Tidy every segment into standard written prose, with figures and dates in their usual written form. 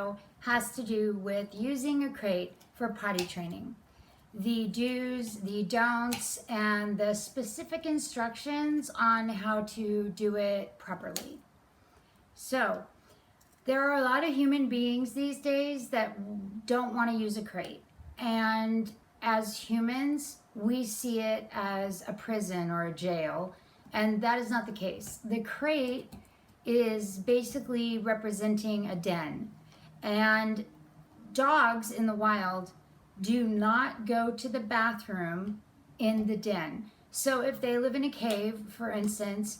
video has to do with using a crate for potty training. The do's, the don'ts, and the specific instructions on how to do it properly. So, there are a lot of human beings these days that don't want to use a crate. And as humans, we see it as a prison or a jail, and that is not the case. The crate is basically representing a den, and dogs in the wild do not go to the bathroom in the den. So if they live in a cave, for instance,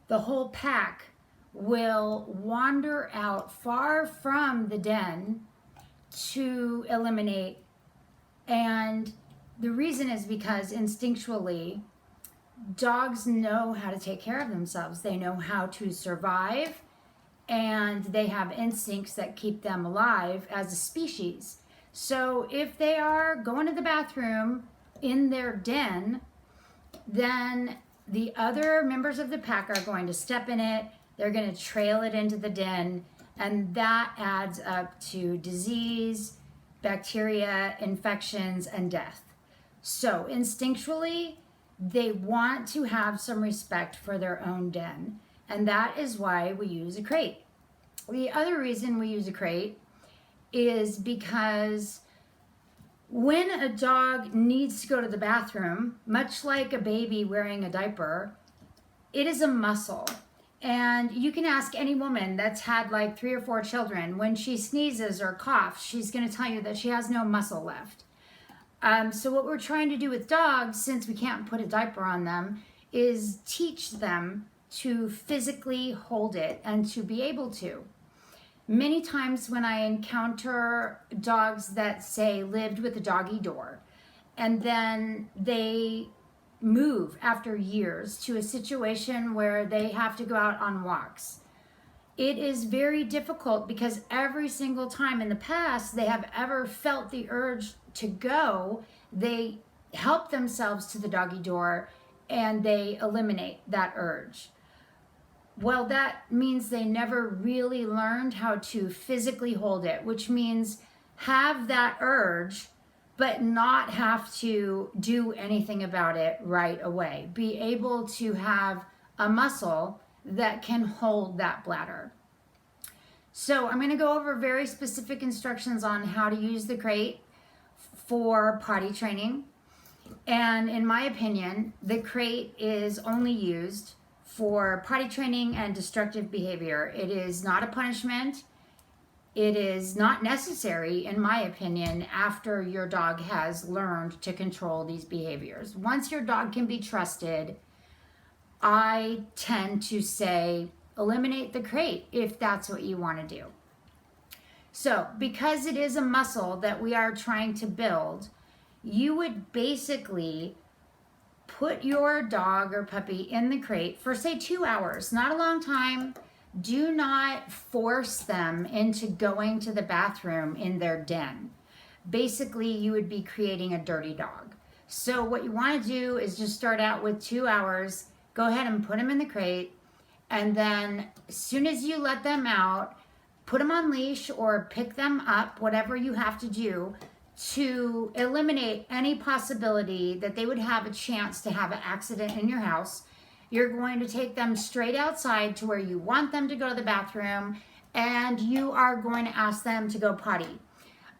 the whole pack will wander out far from the den to eliminate. And the reason is because instinctually, dogs know how to take care of themselves. They know how to survive, and they have instincts that keep them alive as a species. So if they are going to the bathroom in their den, then the other members of the pack are going to step in it. They're going to trail it into the den, and that adds up to disease, bacteria, infections, and death. So instinctually, they want to have some respect for their own den, and that is why we use a crate. The other reason we use a crate is because when a dog needs to go to the bathroom, much like a baby wearing a diaper, it is a muscle. And you can ask any woman that's had like 3 or 4 children, when she sneezes or coughs, she's going to tell you that she has no muscle left. So what we're trying to do with dogs, since we can't put a diaper on them, is teach them to physically hold it and to be able to. Many times when I encounter dogs that say lived with a doggy door, and then they move after years to a situation where they have to go out on walks, it is very difficult because every single time in the past they have ever felt the urge to go, they help themselves to the doggy door and they eliminate that urge. Well, that means they never really learned how to physically hold it, which means have that urge but not have to do anything about it right away. Be able to have a muscle that can hold that bladder. So I'm going to go over very specific instructions on how to use the crate for potty training. And in my opinion, the crate is only used for potty training and destructive behavior. It is not a punishment. It is not necessary, in my opinion, after your dog has learned to control these behaviors. Once your dog can be trusted, I tend to say eliminate the crate if that's what you want to do. So, because it is a muscle that we are trying to build, you would basically put your dog or puppy in the crate for, say, 2 hours, not a long time. Do not force them into going to the bathroom in their den. Basically, you would be creating a dirty dog. So what you want to do is just start out with 2 hours, go ahead and put them in the crate, and then as soon as you let them out, put them on leash or pick them up, whatever you have to do to eliminate any possibility that they would have a chance to have an accident in your house. You're going to take them straight outside to where you want them to go to the bathroom, and you are going to ask them to go potty.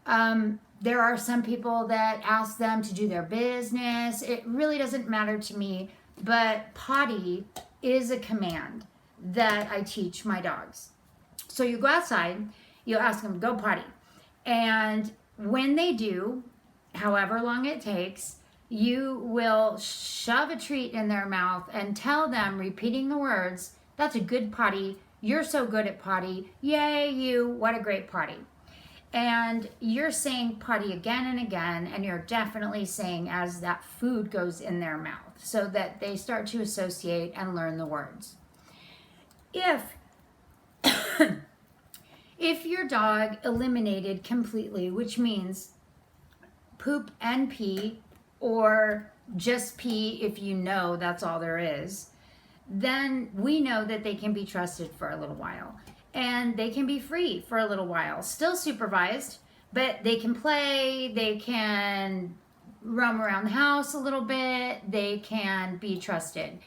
There are some people that ask them to do their business. It really doesn't matter to me, but potty is a command that I teach my dogs. So you go outside, you ask them to go potty, and when they do, however long it takes, you will shove a treat in their mouth and tell them, repeating the words, "That's a good potty. You're so good at potty. Yay, you. What a great potty." And you're saying potty again and again, and you're definitely saying as that food goes in their mouth so that they start to associate and learn the words. If your dog eliminated completely, which means poop and pee, or just pee if you know that's all there is, then we know that they can be trusted for a little while. and they can be free for a little while, still supervised, but they can play, they can roam around the house a little bit, they can be trusted.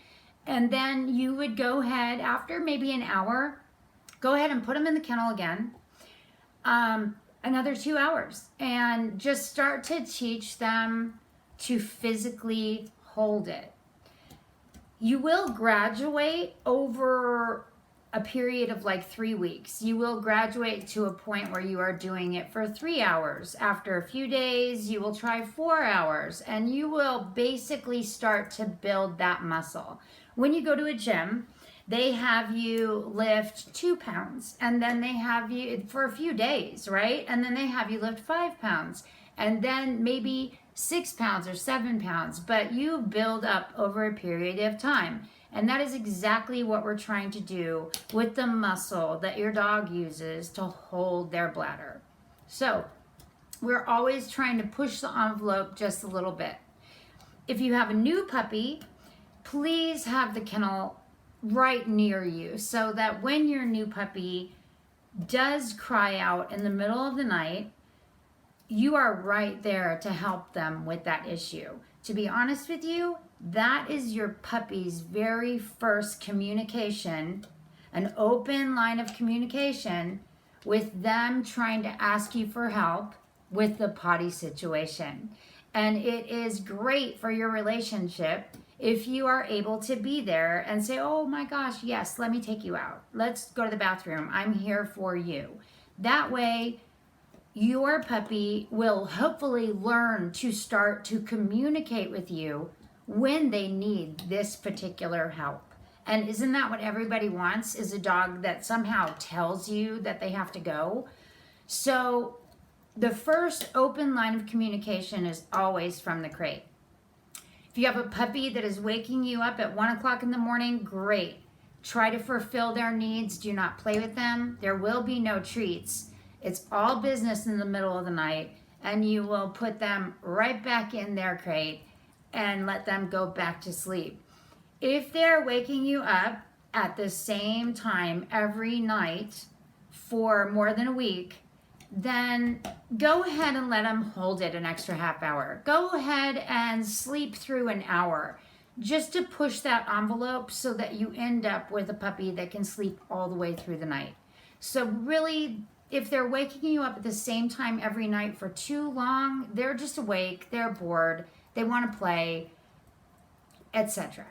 And then you would go ahead, after maybe an hour, go ahead and put them in the kennel again, another 2 hours, and just start to teach them to physically hold it. You will graduate over a period of like 3 weeks. You will graduate to a point where you are doing it for 3 hours. After a few days, you will try 4 hours, and you will basically start to build that muscle. When you go to a gym, they have you lift 2 pounds, and then they have you for a few days, right? And then they have you lift 5 pounds, and then maybe 6 pounds or 7 pounds, but you build up over a period of time. And that is exactly what we're trying to do with the muscle that your dog uses to hold their bladder. So we're always trying to push the envelope just a little bit. If you have a new puppy, please have the kennel right near you so that when your new puppy does cry out in the middle of the night, you are right there to help them with that issue. To be honest with you, that is your puppy's very first communication, an open line of communication with them trying to ask you for help with the potty situation. And it is great for your relationship if you are able to be there and say, oh my gosh, yes, let me take you out. Let's go to the bathroom. I'm here for you. That way, your puppy will hopefully learn to start to communicate with you when they need this particular help. And isn't that what everybody wants, is a dog that somehow tells you that they have to go? So the first open line of communication is always from the crate. If you have a puppy that is waking you up at 1 o'clock in the morning, great. Try to fulfill their needs. Do not play with them. There will be no treats. It's all business in the middle of the night, and you will put them right back in their crate and let them go back to sleep. If they're waking you up at the same time every night for more than a week, then go ahead and let them hold it an extra half hour. Go ahead and sleep through an hour just to push that envelope so that you end up with a puppy that can sleep all the way through the night. So really, if they're waking you up at the same time every night for too long, they're just awake, they're bored, they want to play, etc.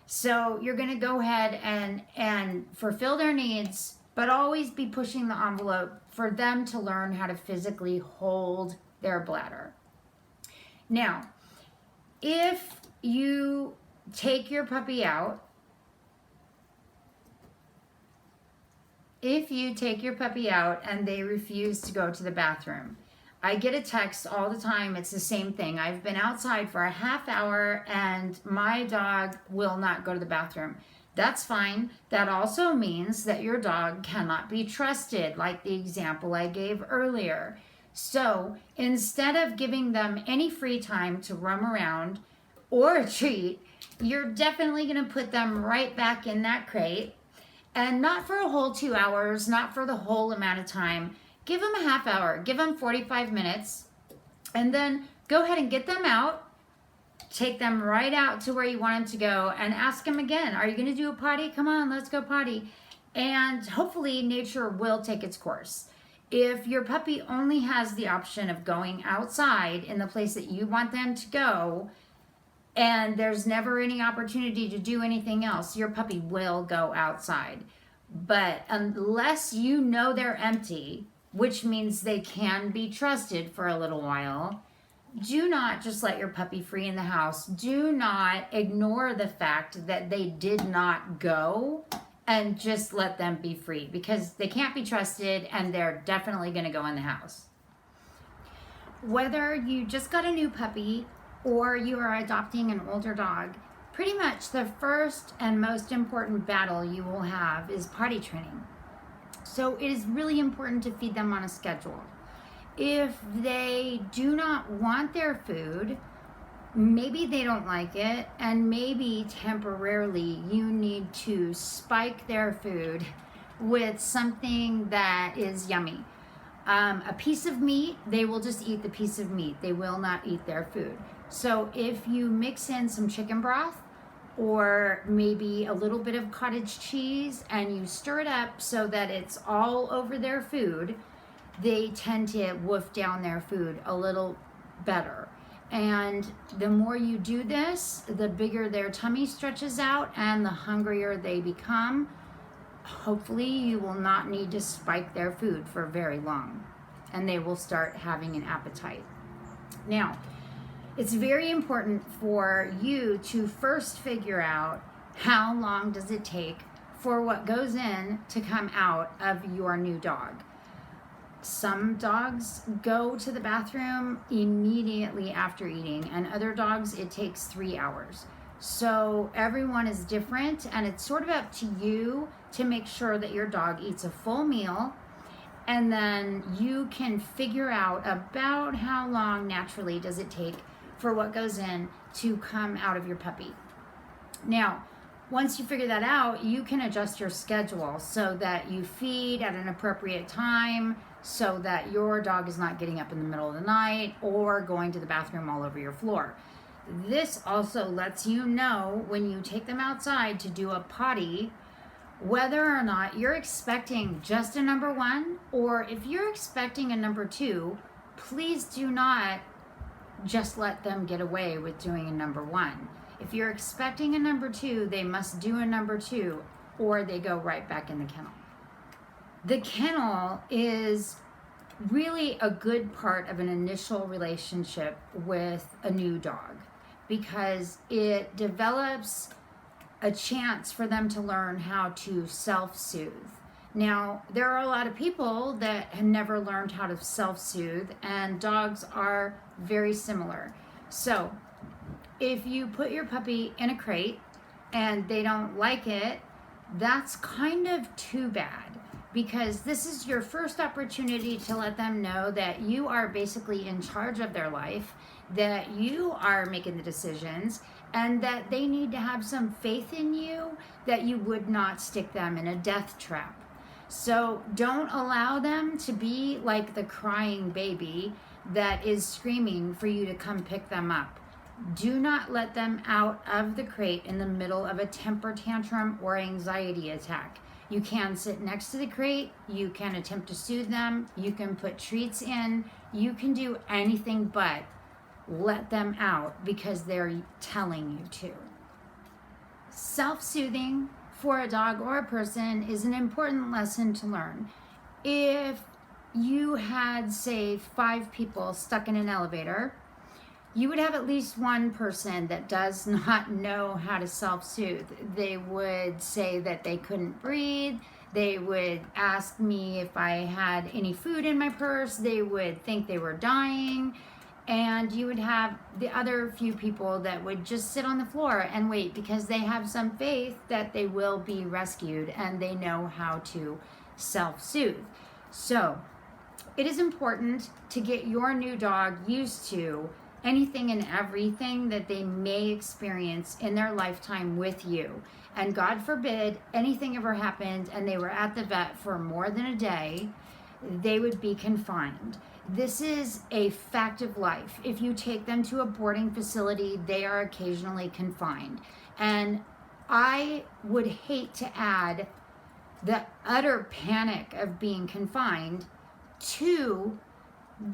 So you're going to go ahead and fulfill their needs, but always be pushing the envelope for them to learn how to physically hold their bladder. Now, if you take your puppy out, and they refuse to go to the bathroom, I get a text all the time. It's the same thing. I've been outside for a half hour and my dog will not go to the bathroom. That's fine. That also means that your dog cannot be trusted, like the example I gave earlier. So instead of giving them any free time to roam around or a treat, you're definitely going to put them right back in that crate. And not for a whole 2 hours, not for the whole amount of time. Give them a half hour, give them 45 minutes, and then go ahead and get them out. Take them right out to where you want them to go and ask them again, are you going to do a potty? Come on, let's go potty. And hopefully nature will take its course. If your puppy only has the option of going outside in the place that you want them to go, and there's never any opportunity to do anything else, your puppy will go outside. But unless you know they're empty, which means they can be trusted for a little while, do not just let your puppy free in the house. Do not ignore the fact that they did not go and just let them be free, because they can't be trusted and they're definitely going to go in the house. Whether you just got a new puppy or you are adopting an older dog, pretty much the first and most important battle you will have is potty training. So it is really important to feed them on a schedule. If they do not want their food, maybe they don't like it, and maybe temporarily you need to spike their food with something that is yummy. A piece of meat, they will just eat the piece of meat. They will not eat their food. So if you mix in some chicken broth or maybe a little bit of cottage cheese and you stir it up so that it's all over their food, they tend to wolf down their food a little better. And the more you do this, the bigger their tummy stretches out and the hungrier they become. Hopefully you will not need to spike their food for very long and they will start having an appetite. Now, it's very important for you to first figure out how long does it take for what goes in to come out of your new dog. Some dogs go to the bathroom immediately after eating, and other dogs, it takes 3 hours. So everyone is different, and it's sort of up to you to make sure that your dog eats a full meal, and then you can figure out about how long naturally does it take for what goes in to come out of your puppy. Now, once you figure that out, you can adjust your schedule so that you feed at an appropriate time, so that your dog is not getting up in the middle of the night or going to the bathroom all over your floor. This also lets you know when you take them outside to do a potty, whether or not you're expecting just a number 1, or if you're expecting a number 2, please do not just let them get away with doing a number 1. If you're expecting a number 2, they must do a number 2 or they go right back in the kennel. The kennel is really a good part of an initial relationship with a new dog because it develops a chance for them to learn how to self-soothe. Now, there are a lot of people that have never learned how to self-soothe, and dogs are very similar. So, if you put your puppy in a crate and they don't like it, that's kind of too bad, because this is your first opportunity to let them know that you are basically in charge of their life, that you are making the decisions, and that they need to have some faith in you that you would not stick them in a death trap. So don't allow them to be like the crying baby that is screaming for you to come pick them up. Do not let them out of the crate in the middle of a temper tantrum or anxiety attack. You can sit next to the crate, you can attempt to soothe them, you can put treats in, you can do anything but let them out because they're telling you to. Self-soothing for a dog or a person is an important lesson to learn. If you had, say, 5 people stuck in an elevator, you would have at least one person that does not know how to self-soothe. They would say that they couldn't breathe. They would ask me if I had any food in my purse. They would think they were dying. And you would have the other few people that would just sit on the floor and wait because they have some faith that they will be rescued and they know how to self-soothe. So it is important to get your new dog used to anything and everything that they may experience in their lifetime with you. And God forbid anything ever happened and they were at the vet for more than a day, they would be confined. This is a fact of life. If you take them to a boarding facility, they are occasionally confined. And I would hate to add the utter panic of being confined to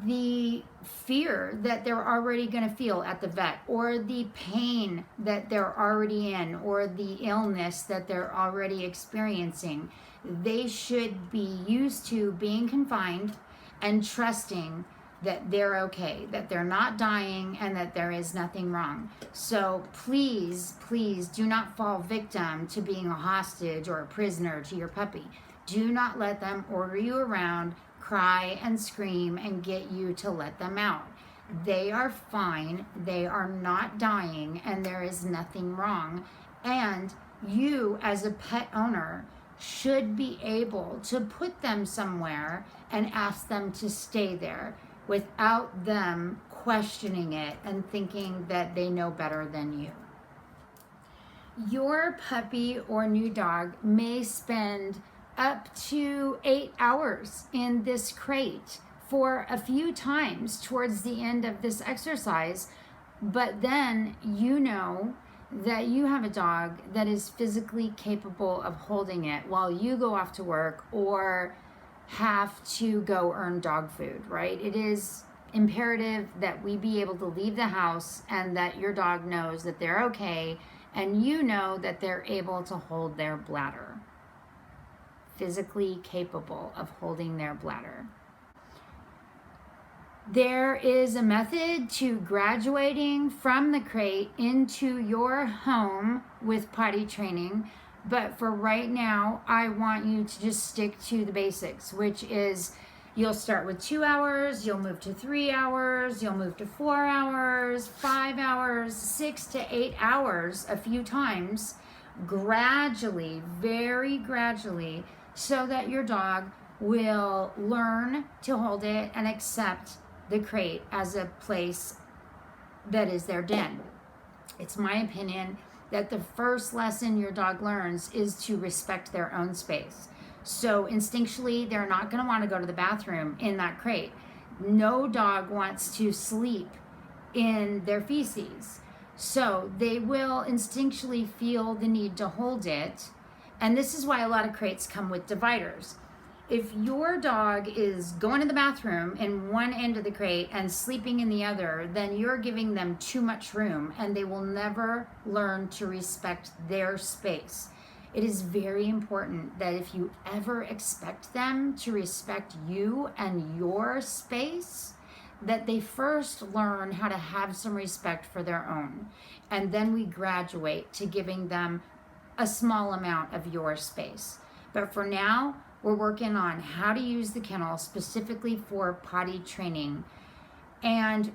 the fear that they're already going to feel at the vet, or the pain that they're already in, or the illness that they're already experiencing. They should be used to being confined and trusting that they're okay, that they're not dying, and that there is nothing wrong. So please, please do not fall victim to being a hostage or a prisoner to your puppy. Do not let them order you around, cry and scream, and get you to let them out. They are fine, they are not dying, and there is nothing wrong. And you, as a pet owner, should be able to put them somewhere and ask them to stay there without them questioning it and thinking that they know better than you. Your puppy or new dog may spend up to 8 hours in this crate for a few times towards the end of this exercise, but then you know that you have a dog that is physically capable of holding it while you go off to work or have to go earn dog food, right? It is imperative that we be able to leave the house and that your dog knows that they're okay and you know that they're able to hold their bladder. Physically capable of holding their bladder. There is a method to graduating from the crate into your home with potty training, but for right now, I want you to just stick to the basics, which is you'll start with 2 hours, you'll move to 3 hours, you'll move to 4 hours, 5 hours, 6 to 8 hours a few times, gradually, very gradually, so that your dog will learn to hold it and accept the crate as a place that is their den. It's my opinion that the first lesson your dog learns is to respect their own space. So instinctually, they're not going to want to go to the bathroom in that crate. No dog wants to sleep in their feces. So they will instinctually feel the need to hold it. And this is why a lot of crates come with dividers. If your dog is going to the bathroom in one end of the crate and sleeping in the other, then you're giving them too much room and they will never learn to respect their space. It is very important that if you ever expect them to respect you and your space, that they first learn how to have some respect for their own. And then we graduate to giving them a small amount of your space. But for now, we're working on how to use the kennel specifically for potty training. And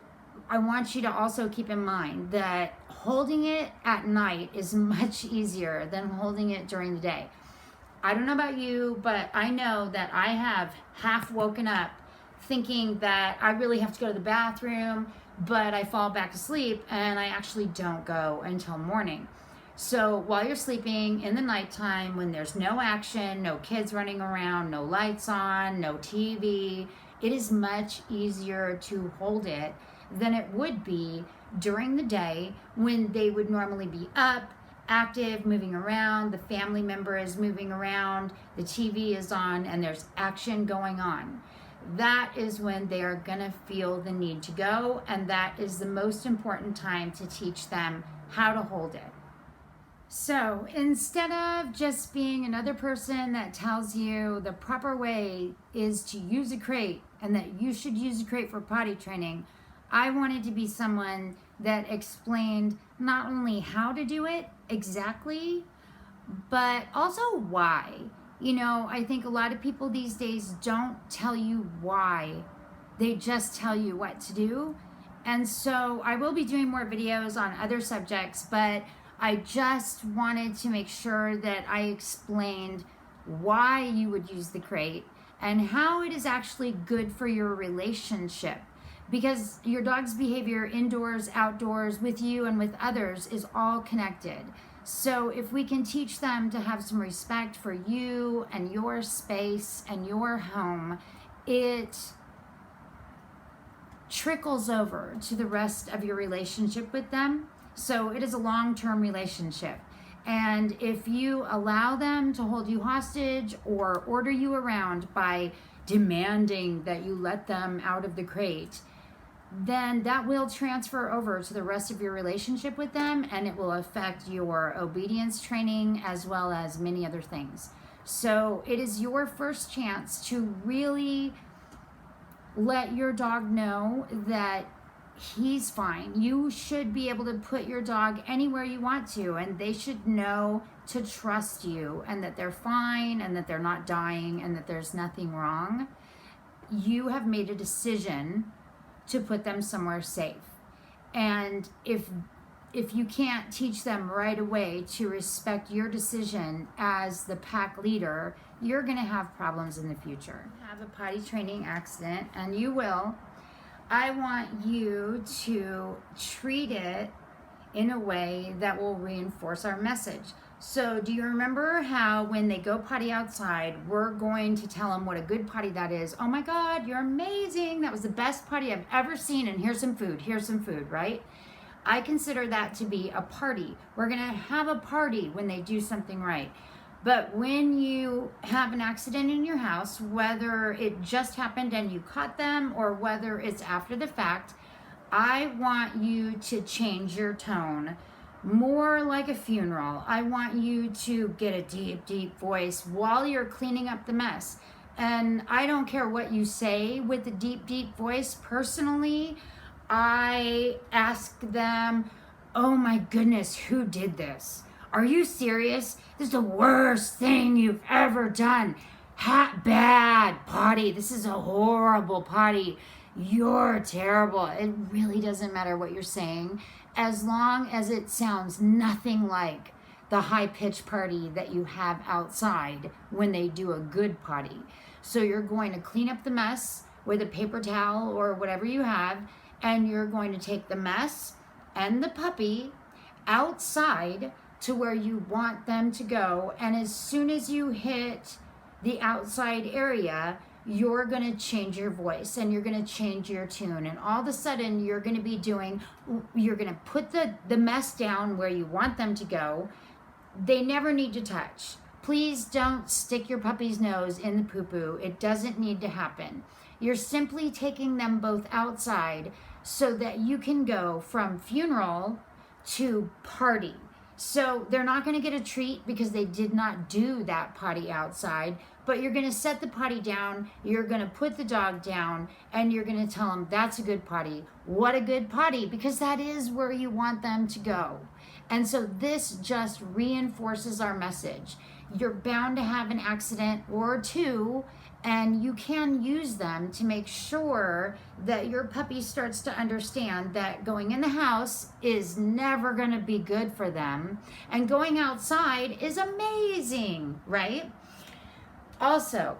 I want you to also keep in mind that holding it at night is much easier than holding it during the day. I don't know about you, but I know that I have half woken up thinking that I really have to go to the bathroom, but I fall back asleep and I actually don't go until morning. So while you're sleeping in the nighttime, when there's no action, no kids running around, no lights on, no TV, it is much easier to hold it than it would be during the day when they would normally be up, active, moving around, the family member is moving around, the TV is on, and there's action going on. That is when they are going to feel the need to go, and that is the most important time to teach them how to hold it. So instead of just being another person that tells you the proper way is to use a crate and that you should use a crate for potty training, I wanted to be someone that explained not only how to do it exactly, but also why. You know, I think a lot of people these days don't tell you why. They just tell you what to do. And so I will be doing more videos on other subjects, but I just wanted to make sure that I explained why you would use the crate and how it is actually good for your relationship. Because your dog's behavior indoors, outdoors, with you and with others is all connected. So if we can teach them to have some respect for you and your space and your home, it trickles over to the rest of your relationship with them. So it is a long-term relationship. And if you allow them to hold you hostage or order you around by demanding that you let them out of the crate, then that will transfer over to the rest of your relationship with them, and it will affect your obedience training as well as many other things. So it is your first chance to really let your dog know that he's fine. You should be able to put your dog anywhere you want to, and they should know to trust you and that they're fine and that they're not dying and that there's nothing wrong. You have made a decision to put them somewhere safe. And if you can't teach them right away to respect your decision as the pack leader, you're going to have problems in the future. Have a potty training accident, and you will. I want you to treat it in a way that will reinforce our message. So do you remember how when they go potty outside, we're going to tell them what a good potty that is? Oh my God, you're amazing. That was the best potty I've ever seen. And here's some food, right? I consider that to be a party. We're going to have a party when they do something right. But when you have an accident in your house, whether it just happened and you caught them or whether it's after the fact, I want you to change your tone more like a funeral. I want you to get a deep, deep voice while you're cleaning up the mess. And I don't care what you say with the deep, deep voice. Personally, I ask them, oh my goodness, who did this? Are you serious? This is the worst thing you've ever done. Bad potty. This is a horrible potty. You're terrible. It really doesn't matter what you're saying as long as it sounds nothing like the high-pitched potty that you have outside when they do a good potty. So you're going to clean up the mess with a paper towel or whatever you have, and you're going to take the mess and the puppy outside to where you want them to go. And as soon as you hit the outside area, you're going to change your voice and you're going to change your tune. And all of a sudden you're going to put the mess down where you want them to go. They never need to touch. Please don't stick your puppy's nose in the poo-poo. It doesn't need to happen. You're simply taking them both outside so that you can go from funeral to party. So they're not going to get a treat because they did not do that potty outside, but you're going to set the potty down, you're going to put the dog down, and you're going to tell them that's a good potty. What a good potty, because that is where you want them to go. And so this just reinforces our message. You're bound to have an accident or two, and you can use them to make sure that your puppy starts to understand that going in the house is never going to be good for them, and going outside is amazing, right? Also,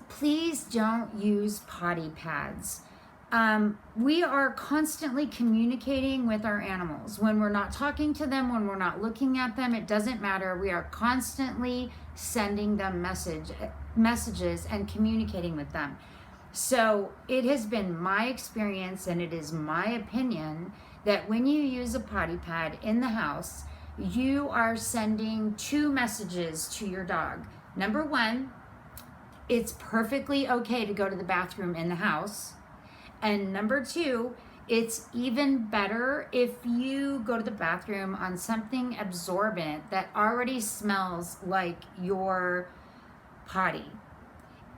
please don't use potty pads. We are constantly communicating with our animals. When we're not talking to them, when we're not looking at them, it doesn't matter. We are constantly sending them messages and communicating with them. So it has been my experience, and it is my opinion, that when you use a potty pad in the house, you are sending two messages to your dog. Number one, it's perfectly okay to go to the bathroom in the house. And number two, it's even better if you go to the bathroom on something absorbent that already smells like your potty.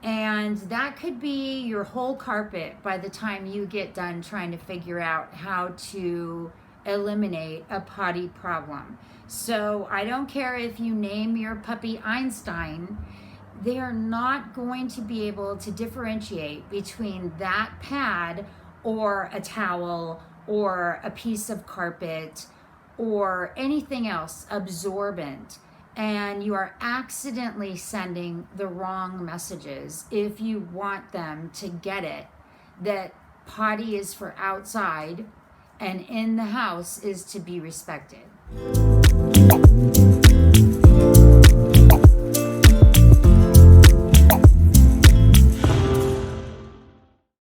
And that could be your whole carpet by the time you get done trying to figure out how to eliminate a potty problem. So I don't care if you name your puppy Einstein, they are not going to be able to differentiate between that pad or a towel or a piece of carpet or anything else absorbent. And you are accidentally sending the wrong messages if you want them to get it, that potty is for outside and in the house is to be respected.